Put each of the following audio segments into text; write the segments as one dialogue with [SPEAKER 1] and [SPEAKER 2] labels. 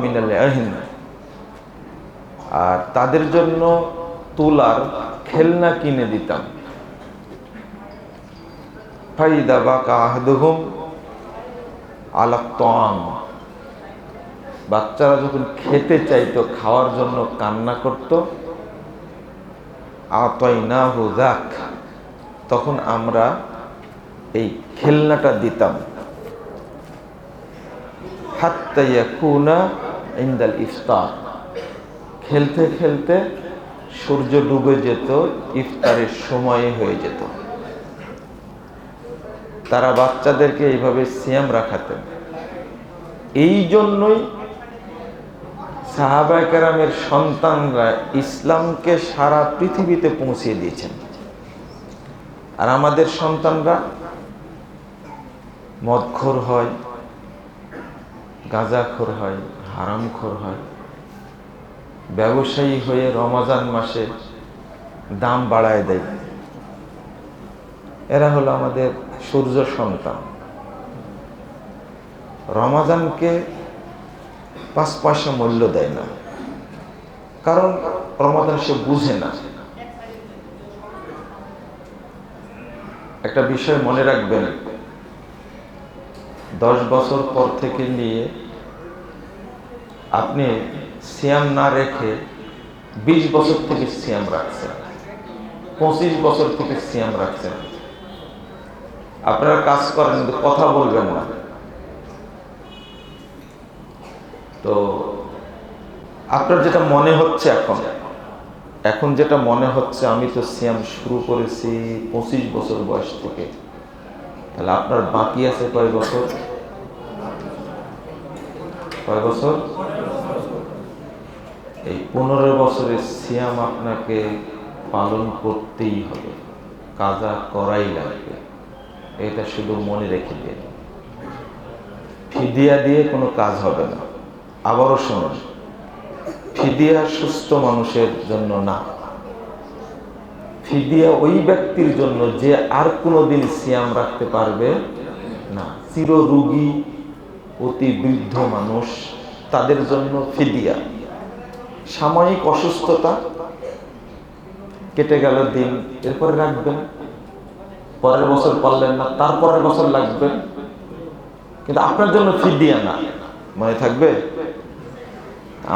[SPEAKER 1] মিনাল আহিন, আর তাদের জন্য তুলার খেলনা কিনে দিতাম। ফাইদা বাকা আহদুহুম আলা তাআম, বাচ্চারা যখন খেতে চাইতো, খাওয়ার জন্য কান্না করত, আতাইনাহু যাক, তখন আমরা এই খেলনাটা দিতাম। হাত্তা ইয়াকুনা ইনদাল ইফতার, খেলতে খেলতে সূর্য ডুবে যেত, ইফতারের সময় হয়ে যেত। তারা বাচ্চাদেরকে এইভাবে সিয়াম রাখাতেন। এই জন্যই সাহাবায়ে কেরামের সন্তানরা ইসলামকে সারা পৃথিবীতে পৌঁছে দিয়েছেন। আর আমাদের সন্তানরা মদখোর হয়, গাঁজাখোর হয়, হারামখোর হয়, ব্যবসায়ী হয়ে রমজান মাসে দাম বাড়ায় দেয়। এরা হলো আমাদের সূর্য সন্তান। রমজানকে 5 পয়সা মূল্য দেয় না, কারণ রমজান সে বুঝে না। একটা বিষয় মনে রাখবেন, 10 বছর পর থেকে নিয়ে আপনি সিয়াম না রেখে 20 বছর থেকে সিয়াম রাখছেন, 25 বছর থেকে সিয়াম রাখছেন। আপনারা কাজ করেন কিন্তু কথা বলবেন না। তো আপনার যেটা মনে হচ্ছে এখন যেটা মনে হচ্ছে, আমি তো সিয়াম শুরু করেছি 25 বছর বয়স থেকে, তাহলে আপনার বাকি আছে কয় বছর? এই 15 বছরের সিয়াম আপনাকে পালন করতেই হবে, কাজা করাই লাগবে। এটা শুধু মনে রেখে দিন। ফিদিয়া দিয়ে কোনো কাজ হবে না। আবারও শুনুন, ফিদিয়া সুস্থ মানুষের জন্য না, ফিদিয়া ওই ব্যক্তির জন্য যে আর কোনোদিন সিয়াম রাখতে পারবে না। চিররোগী, অতি বৃদ্ধ মানুষ, তাদের জন্য ফিদিয়া। সাময়িক অসুস্থতা, কেটে গেল দিন, এরপরে রাখবেন, পরের বছর পারলেন না, তারপরের বছর লাগবে, কিন্তু আপনার জন্য ফিদিয়া না। মনে থাকবে,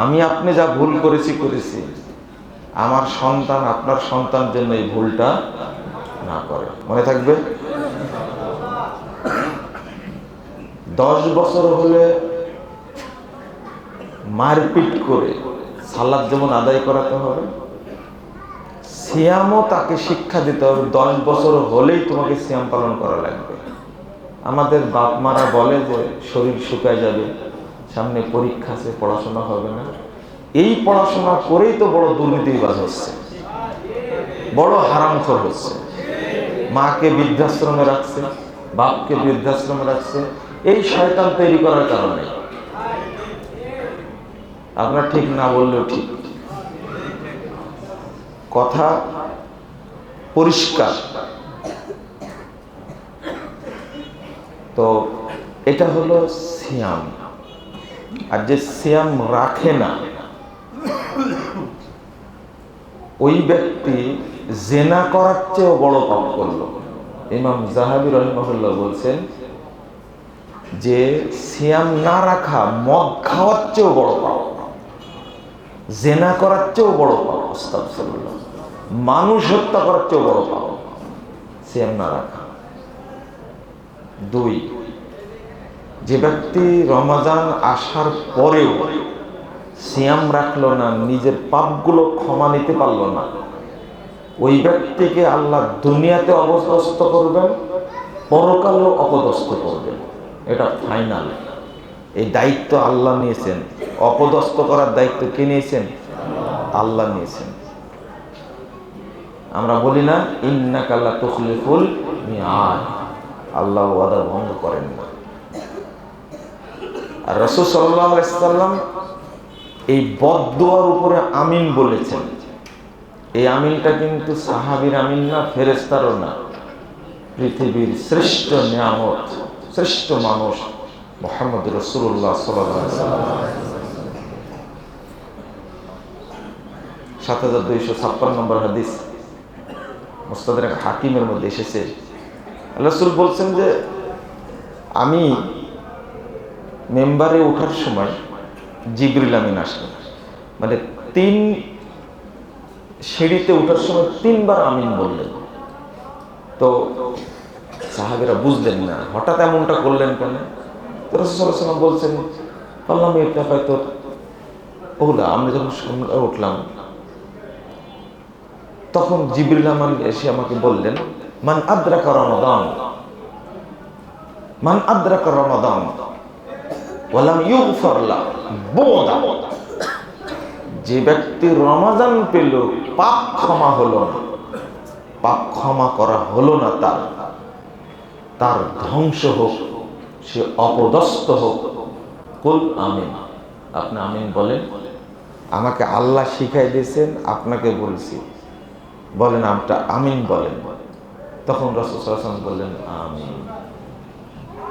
[SPEAKER 1] আমি আপনি যা ভুল করেছি, আমার সন্তান আপনার সন্তান জন্য এই ভুলটা না করে। মনে থাকবে। 10 বছর হলে মারপিট করে সালাত যেমন আদায় করাতে হবে, সিয়ামও তাকে শিক্ষা দিতে হবে। 10 বছর হলেই তোমাকে সিয়াম পালন করা লাগবে। আমাদের বাপ মারা বলে যে শরীর শুকায় যাবে, সামনে পরীক্ষা আছে, পড়াশোনা হবে না। এই পড়াশোনা করেই তো বড় দুর্নীতিবাজ হচ্ছে, বড় হারামখোর হচ্ছে। মাকে বৃদ্ধাশ্রমে রাখছে, বাপকে বৃদ্ধাশ্রমে রাখছে, এই শয়তান তৈরি করার কারণে। আপনার ঠিক না বললেও ঠিক, কথা পরিষ্কার। তো এটা হলো সিয়াম। আর যে সিয়াম রাখে না, ওই ব্যক্তি জেনা করার চেয়েও বড় পাপ করলো। ইমাম যাহাবী রাহিমাহুল্লাহ বলছেন যে সিয়াম না রাখা মদ খাওয়ার চেয়েও বড় পাপ, জেনা করার চেয়েও বড় পাপ, আস্তাগফিরুল্লাহ, মানুষ হত্যা করার চেয়েও বড় পাপ সিয়াম না রাখা। 2, যে ব্যক্তি রমজান আসার পরেও সিয়াম রাখলো না, নিজের পাপগুলো ক্ষমা নিতে পারলো না, ওই ব্যক্তিকে আল্লাহ দুনিয়াতে অপদস্থ করবেন, পরকালেও অপদস্থ করবেন। এটা ফাইনাল। এই দায়িত্ব আল্লাহ নিয়েছেন। অপদস্থ করার দায়িত্ব কে নিয়েছেন? আল্লাহ নিয়েছেন। আমরা বলি না ইন্নাকা লা তুখলিফুল মিআদ, আল্লাহ ওয়াদা ভঙ্গ করেন না। আর রাসূল সাল্লাল্লাহু আলাইহি ওয়াসাল্লাম এই বদদুয়ার উপরে আমিন বলেছেন। এই আমিনটা কিন্তু সাহাবীর আমিন না, ফেরেশতারও না, পৃথিবীর শ্রেষ্ঠ নিয়ামত, শ্রেষ্ঠ মানুষ মুহাম্মদ রাসূলুল্লাহ সাল্লাল্লাহু আলাইহি ওয়াসাল্লাম 7256 নম্বর হাদিস, মুস্তাদরাক হাকিমের মধ্যে এসেছে। আল্লাহ রাসূল বলছেন যে আমি মেম্বারে ওঠার সময় জিবরিল আমিন আসলেন, মানে 3 সিঁড়িতে ওঠার সময় 3 বার আমিন বললেন। তো সাহাবীরা বুঝলেন না হঠাৎ এমনটা করলেন কেন। তো রাসূল সাল্লাল্লাহু আলাইহি ওয়াসাল্লাম বলছেন আল্লাহ ইত্তাফাতু ওলা, আমরা যখন সামনে উঠলাম তখন জিবরিল আমিন এসে আমাকে বললেন মান আদরাকা রমাদান, মান আদরাকা রমাদান ওয়ালাম ইউগফার লাহু বুদা, যে ব্যক্তি রমাদান পেল পাপ ক্ষমা হলো না, পাপ ক্ষমা করা হলো না, তার ধ্বংস হোক, সে অপদস্থ হোক। কুল আমিন, আপনি আমিন বলেন। আমাকে আল্লাহ শিখাই দিয়েছেন, আপনাকে বলছি, বলেন আপনি আমিন বলেন। তখন রাসূল সাল্লাল্লাহু আলাইহি ওয়াসাল্লাম বললেন আমিন।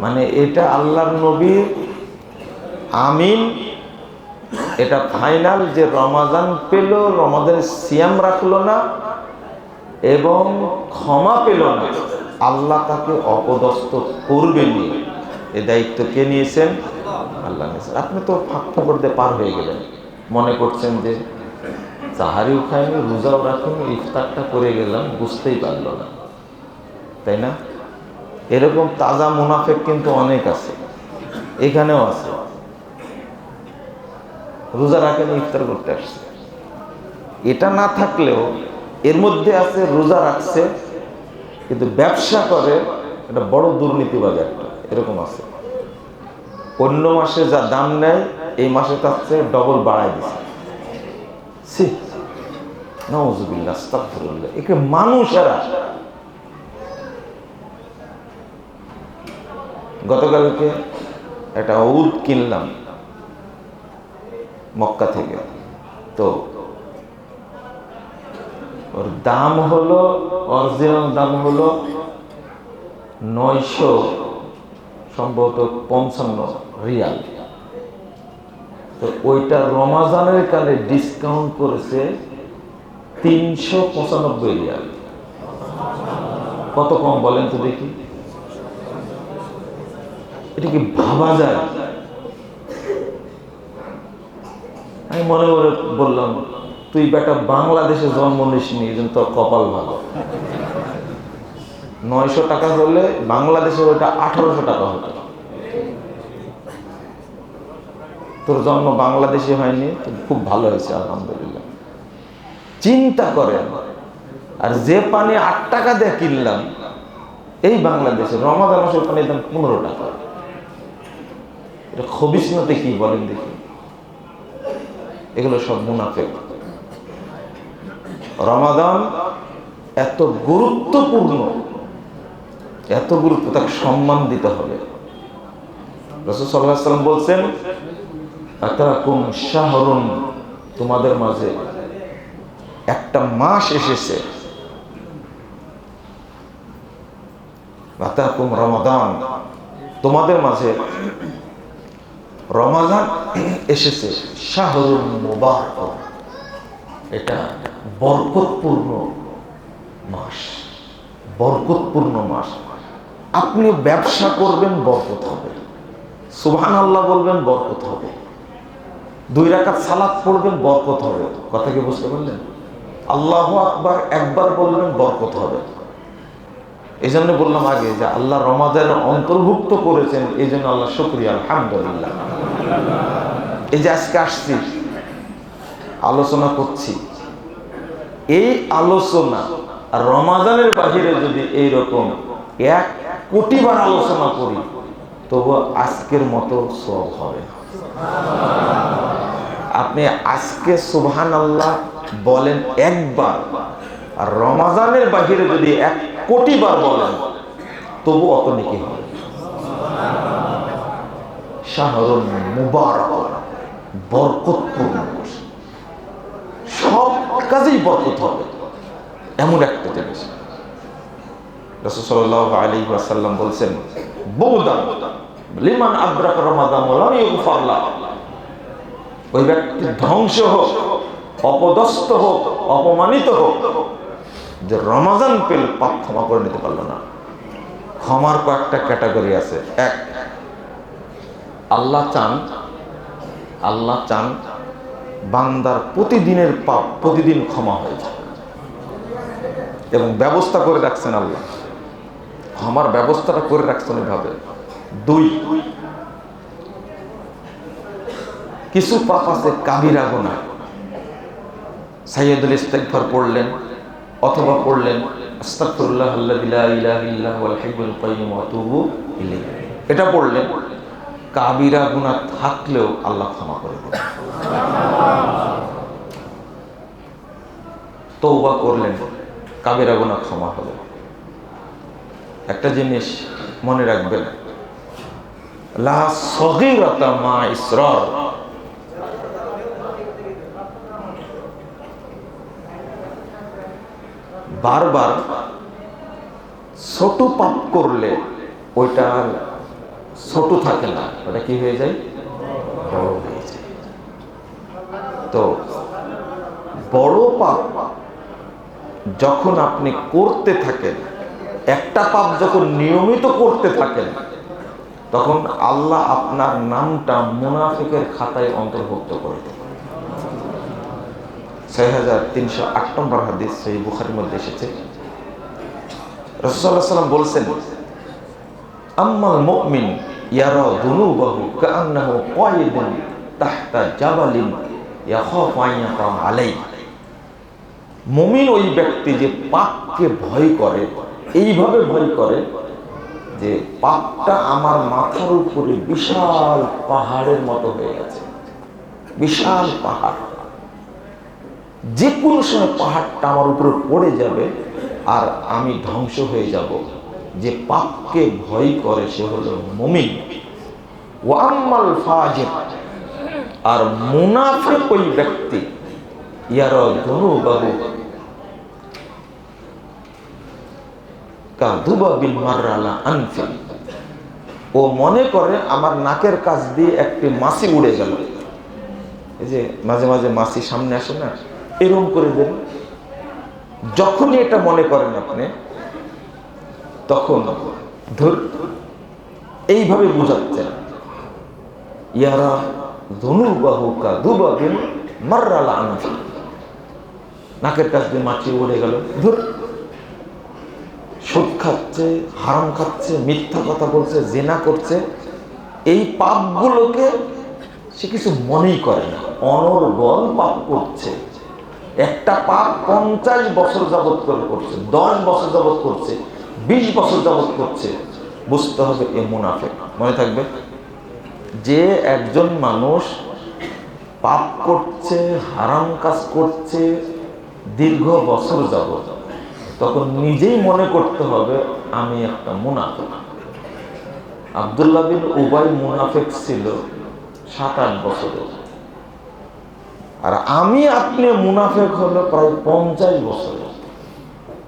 [SPEAKER 1] মানে এটা আল্লাহর নবীর আমিন, এটা ফাইনাল যে রমাদান পেল, রমাদানের সিয়াম রাখলো না এবং ক্ষমা পেল না, আল্লাহ তাকে অপদস্থ করবেনি। এই দায়িত্ব কে নিয়েছেন? আল্লাহ নিয়েছেন। আপনি তো ফাঁক ফোকর দিয়ে পার হয়ে গেলেন, মনে করছেন যে সাহারিও খাইনি, রোজাও রাখিনি, ইফতারটা করে গেলাম, বুঝতেই পারলো না, তাই না? এরকম তাজা মুনাফিক কিন্তু অনেক আছে, এখানেও আছে। রোজা রাখেনি, ইফতার করতে আসছে। এটা না থাকলেও এর মধ্যে আছে রোজা রাখছে কিন্তু ব্যবসা করে, এটা বড় দুর্নীতিবাজ একটা, এরকম আছে। অন্য মাসে যা দাম নেয় এই মাসে তার চেয়ে ডবল বাড়ায় দিচ্ছে। নাউযুবিল্লাহ, আস্তাগফিরুল্লাহ। একে মানুষেরা। গতকালকে একটা উদ কিনলাম মক্কা থেকে, তো ওর দাম হলো, অরিজিনাল দাম হলো 900 সম্ভবত 55 রিয়াল। তো ওইটা রমাজানের কালে ডিসকাউন্ট করেছে 395 রিয়াল। কত কম বলেন তো দেখি? এটা কি ভাবা যায়? আমি মনে মনে বললাম তুই বেটা বাংলাদেশে জন্ম নিসনি, এই জন্য তোর কপাল ভালো। 900 টাকা হলে বাংলাদেশের ওইটা 1800 টাকা হতো। তোর জন্ম বাংলাদেশে হয়নি, খুব ভালো হয়েছে আলহামদুলিল্লাহ। চিন্তা করেন, আর যে পানি 8 টাকা দিয়ে কিনলাম এই বাংলাদেশে রমাদান মাসের পানির দাম 15 টাকা। এটা খবিসনতে কি বলেন দেখি? এগুলো সব মুনাফিক। রমাদান এত গুরুত্বপূর্ণ, এত গুরুত্ব, তাকে সম্মান দিতে হবে। রাসূল সাল্লাল্লাহু আলাইহি ওয়াসাল্লাম বলছেন আতাকুম শাহরুন, তোমাদের মাঝে একটা মাস এসেছে, আতাকুম রমাদান, তোমাদের মাঝে রমাদান এসেছে, শাহরুন মুবারক, এটা বরকতপূর্ণ মাস, বরকতপূর্ণ মাস। আপনি ব্যবসা করবেন, বরকত হবে। সুবহানাল্লাহ বলবেন, বরকত হবে। 2 রাকাত সালাত পড়বেন, বরকত হবে। কথা কি বুঝতে পারলেন? আল্লাহু আকবার একবার বলবেন, বরকত হবে। এই জন্য বললাম আগে যে আল্লাহ রমাদানের অন্তর্ভুক্ত করেছেন, এই জন্য আল্লাহ শুকরিয়া, আলহামদুলিল্লাহ। এই যে আজকে আসছি, আলোচনা করছি, এই আলোচনা আর রমাদানের বাহিরে যদি এইরকম 1 কোটি বার আলোচনা করি তবু আজকের মতো সওয়াব হবে। আপনি আজকে সুবহানাল্লাহ বলেন একবার, আর রমাদানের বাহিরে যদি 1 কোটি বার বলেন তবু অত নেকি হবে। শাহরুন মুবারক, বরকতপূর্ণ, সব কাজেই বরকত হবে, এমন একটা জিনিস। রাসূল সাল্লাল্লাহু আলাইহি ওয়াসাল্লাম বলছেন বুদা লিমান আদরাকা রমাদান ওয়া লাম ইগফার লাহু, ওই ব্যক্তি ধ্বংস হোক অপদস্থ হোক, অপমানিত হোক, যে রমজান পেল পাপ ক্ষমা করে নিতে পারলো না। ক্ষমার কয়েকটা ক্যাটাগরি আছে। এক, আল্লাহ চান বান্দার প্রতিদিনের পাপ প্রতিদিন ক্ষমা হয়ে যায়, এবং ব্যবস্থা করে রাখছেন আল্লাহ, ক্ষমার ব্যবস্থাটা করে রাখছেন এভাবে। দুই, কিছু পাপ আছে কাবিরা গুনাহ, সাইয়্যিদুল ইস্তিগফার পড়লেন অথবা পড়লেন আস্তাগফিরুল্লাহ আল্লাযী লা ইলাহা ইল্লা হুয়াল হাইয়্যুল কাইয়্যুম ওয়া আতুবু ইলাইহি, এটা পড়লেন, কাবিরা গুনাহ থাকলেও আল্লাহ ক্ষমা করে দেন। তওবা করলেন, কাবিরা গুনাহ ক্ষমা হলো। একটা জিনিস মনে রাখবেন, লা সগীরাতা মা ইসরার, বারবার ছোট পাপ করলে ওইটা আর ছোট থাকে না, ওটা কি হয়ে যায়, বড় হয়ে যায়। তো বড় পাপ যখন আপনি করতে থাকেন, একটা পাপ যখন নিয়মিত করতে থাকেন, তখন আল্লাহ আপনার নামটা মুনাফিকের খাতায় অন্তর্ভুক্ত করে দেন। 6308 নম্বর হাদিস সহিহ বুখারীর মধ্যে এসেছে, রাসূলুল্লাহ সাল্লাল্লাহু আলাইহি ওয়াসাল্লাম বলছেন, আম্মাল মুমিন ইয়ারা যুনুবাহু কাআন্নাহু কায়িদুন তাহতা জাবালিন ইয়াখাফু আন ইয়াকা আলাইহি। মুমিন ওই ব্যক্তি যে পাপকে ভয় করে, এইভাবে ভয় করে যে পাপটা আমার মাথার উপরে বিশাল পাহাড়ের মতো হয়ে গেছে, বিশাল পাহাড়, যে কোনো সময় পাহাড়টা আমার উপরে পড়ে যাবে আর আমি ধ্বংস হয়ে যাব। যে পাপকে ভয় করে সে হলো মুমিন। ওয়া আম্মাল ফাজির, আর মুনাফিক ওই ব্যক্তি, ইয়ারা যুনুবাহু কাযুবাবিল মাররা আলা আনফি, ও মনে করে আমার নাকের কাছ দিয়ে একটি মাছি উড়ে গেল। এই যে মাঝে মাঝে মাছি সামনে আসে না, এরকম করে দেন। যখনই এটা মনে করেন আপনি, তখন ধর এইভাবে বুঝাচ্ছেন, ইয়ারা যুনুবাহু কাযুবাবিল মাররা আলা আনফি, নাকের কাছ দিয়ে মাছি উড়ে গেল। ধর সুদ খাচ্ছে, হারাম খাচ্ছে, মিথ্যা কথা বলছে, জিনা করছে, এই পাপগুলোকে সে কিছু মনেই করে না, অনর্গল পাপ করছে। একটা পাপ 50 বছর যাবত করে করছে, 10 বছর যাবত করছে, 20 বছর যাবত করছে, বুঝতে হবে এ মুনাফিক। মনে থাকবে, যে একজন মানুষ পাপ করছে, হারাম কাজ করছে দীর্ঘ বছর যাবত, তখন নিজেই মনে করতে হবে আমি একটা মুনাফিক। আব্দুল্লাহ বিন উবাই মুনাফিক ছিল 7-8 বছরের, আর আমি আপনি মুনাফিক হলো প্রায় 50 বছরের।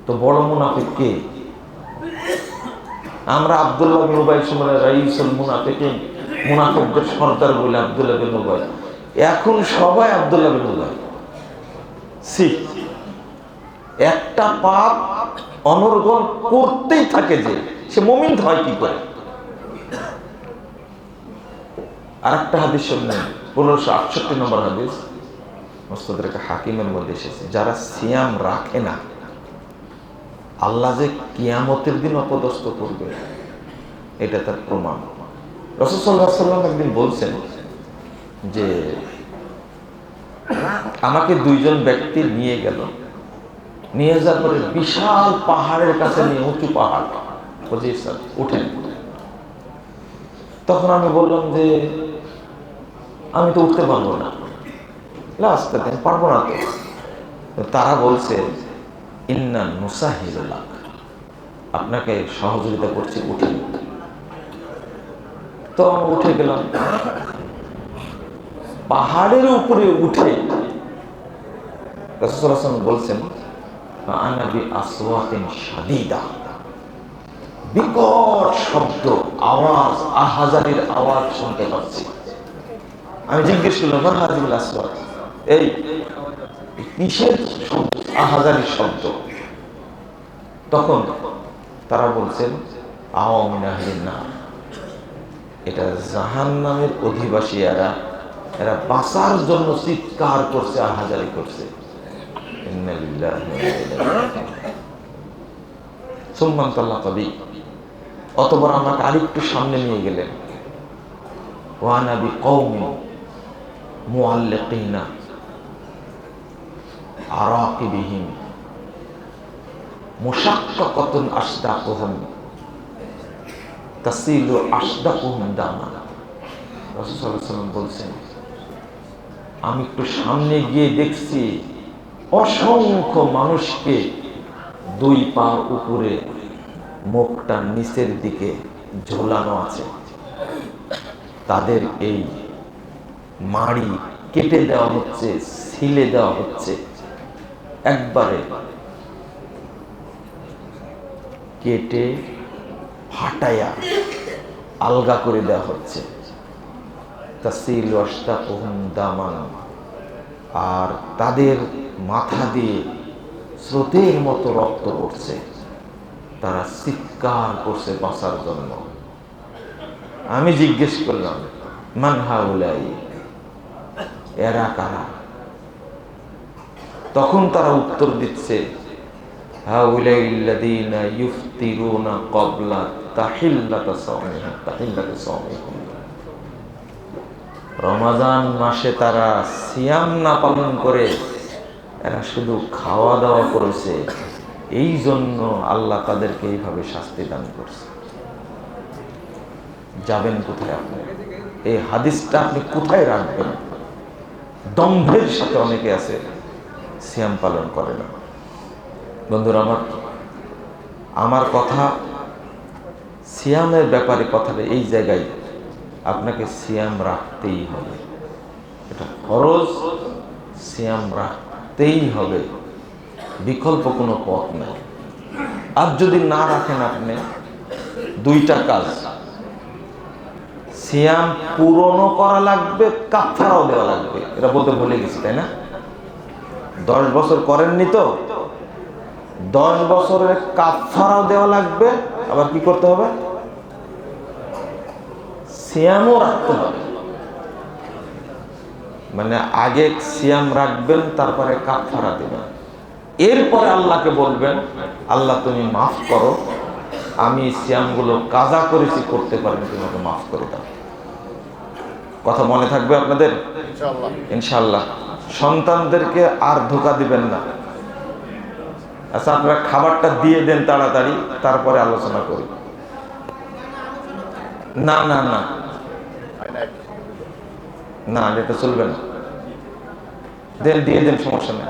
[SPEAKER 1] তো বড় মুনাফিক কে? আমরা আব্দুল্লাহ বিন উবাই সময় রাইসুল মুনাফিকিন, মুনাফিকদের সর্দার বলে আব্দুল্লাহ বিন উবাই। এখন সবাই আব্দুল্লাহ বিন উবাই। একটা পাপ অনর্গল করতেই থাকে, যে সে মুমিন হয় কি করে? আর একটা হাদিস শুনলেন, 1568 নম্বর হাদিস, মুস্তাদরাক হাকিমের মধ্যে এসেছে, যারা সিয়াম রাখে না আল্লাহ যে কিয়ামতের দিন অপদস্থ করবে, এটা তার প্রমাণ। রাসূল সাল্লাল্লাহু আলাইহি ওয়াসাল্লাম একদিন বলছেন যে আমাকে দুইজন ব্যক্তি নিয়ে গেল, নিয়ে যাওয়ার পরে বিশাল পাহাড়ের কাছে নিয়ে, উঁচু পাহাড়, বলছি স্যার উঠেন। তখন আমি বললাম যে আমি তো উঠতে পারবো না, আস্তে আস্তে পারবো না। তো তারা বলছে ইন্না নুসাহিলুল্লাহ, আপনাকে সহযোগিতা করছি, উঠেন। তো আমি উঠে গেলাম। পাহাড়ের উপরে উঠে রাসূলুল্লাহ সাল্লাল্লাহু আলাইহি ওয়াসাল্লাম বলছেন আনা বি আসওয়াতিন শাদীদা, বিকট শব্দ, আওয়াজ, আহাজারির আওয়াজ শুনতে পাচ্ছি। আমি জিজ্ঞেস করলাম মা হাযিহিল আসওয়াত, এই কিসের শব্দ, আহাজারি শব্দ। তখন তারা বলছেন আওয়ামিন আহলিন নার, এটা জাহান্নামের অধিবাসী, এরা বাঁচার জন্য চিৎকার করছে, আহাজারি করছে। ইন্না লিল্লাহি ওয়া ইন্না ইলাইহি রাজিউন। সুম্মান তাল্লাকা বি, অতঃপর আমাকে আরেকটু সামনে নিয়ে গেলেন। ওয়া আনা বিকওমি মুআল্লিকিনা আরাকিবিহিম মুশাক্কাকাতুন আসদাকুহুম তাসিলু আসদাকুহুম দামা। রাসূল সাল্লাল্লাহু আলাইহি ওয়াসাল্লাম বলছেন, আমি একটু সামনে গিয়ে দেখছি অসংখ্য মানুষকে দুই পা উপরে, মুখটা নিচের দিকে ঝোলানো আছে। তাদের এই মাড়ি কেটে দেওয়া হচ্ছে, ছিলে দেওয়া হচ্ছে, একবারে কেটে ফাটাইয়া আলগা করে দেওয়া হচ্ছে। তাসিলু আসদাকুহুম দামান, আর তাদের মাথা দিয়ে স্রোতের মতো রক্ত পড়ছে। তারা চিৎকার করছে বাঁচার জন্য। আমি জিজ্ঞেস করলাম, মান হাউলাই, এরা কারা? তখন তারা উত্তর দিচ্ছে, হাউলাইল্লাযীনা ইফতিরুনা ক্বাবলা তাহিল্লাতি সাওমিহিম। রমাজান মাসে তারা সিয়াম না পালন করে এরা শুধু খাওয়া দাওয়া করেছে, এই জন্য আল্লাহ তাদেরকে এইভাবে শাস্তি দান করছে। যাবেন কোথায় আপনি? এই হাদিসটা আপনি কোথায় রাখবেন? দম্ভের সাথে অনেকে আছে সিয়াম পালন করে না। বন্ধুরা আমার কথা সিয়ামের ব্যাপারে কথাটা এই জায়গায়, আপনাকে সিয়াম রাখতেই হবে, এটা ফরজ, সিয়াম রাখতেই হবে, বিকল্প কোনো পথ নেই। আর যদি না রাখেন আপনি, দুইটা কাজ, সিয়াম পূরণও করা লাগবে, কাফারাও দেওয়া লাগবে। এটা বলতে ভুলে গেছি, তাই না? 10 বছর করেননি তো, 10 বছরের কাফারাও দেওয়া লাগবে, আবার কি করতে হবে? সিয়ামও রাখতে হবে। মানে আগে সিয়াম রাখবেন, তারপরে কাফারা দিবেন, এরপরে আল্লাহকে বলবেন, আল্লাহ তুমি মাফ করো, আমি সিয়ামগুলো কাজা করেছি, করতে পারেন, তুমি আমাকে মাফ করে দাও। কথা মনে থাকবে আপনাদের? ইনশাআল্লাহ। সন্তানদেরকে আর ধোঁকা দিবেন না। আচ্ছা, আপনারা খাবারটা দিয়ে দেন তাড়াতাড়ি, তারপরে আলোচনা করি। না না না না, এটা চলবে না। দেন, দিয়ে দেন, সমস্যা নেই।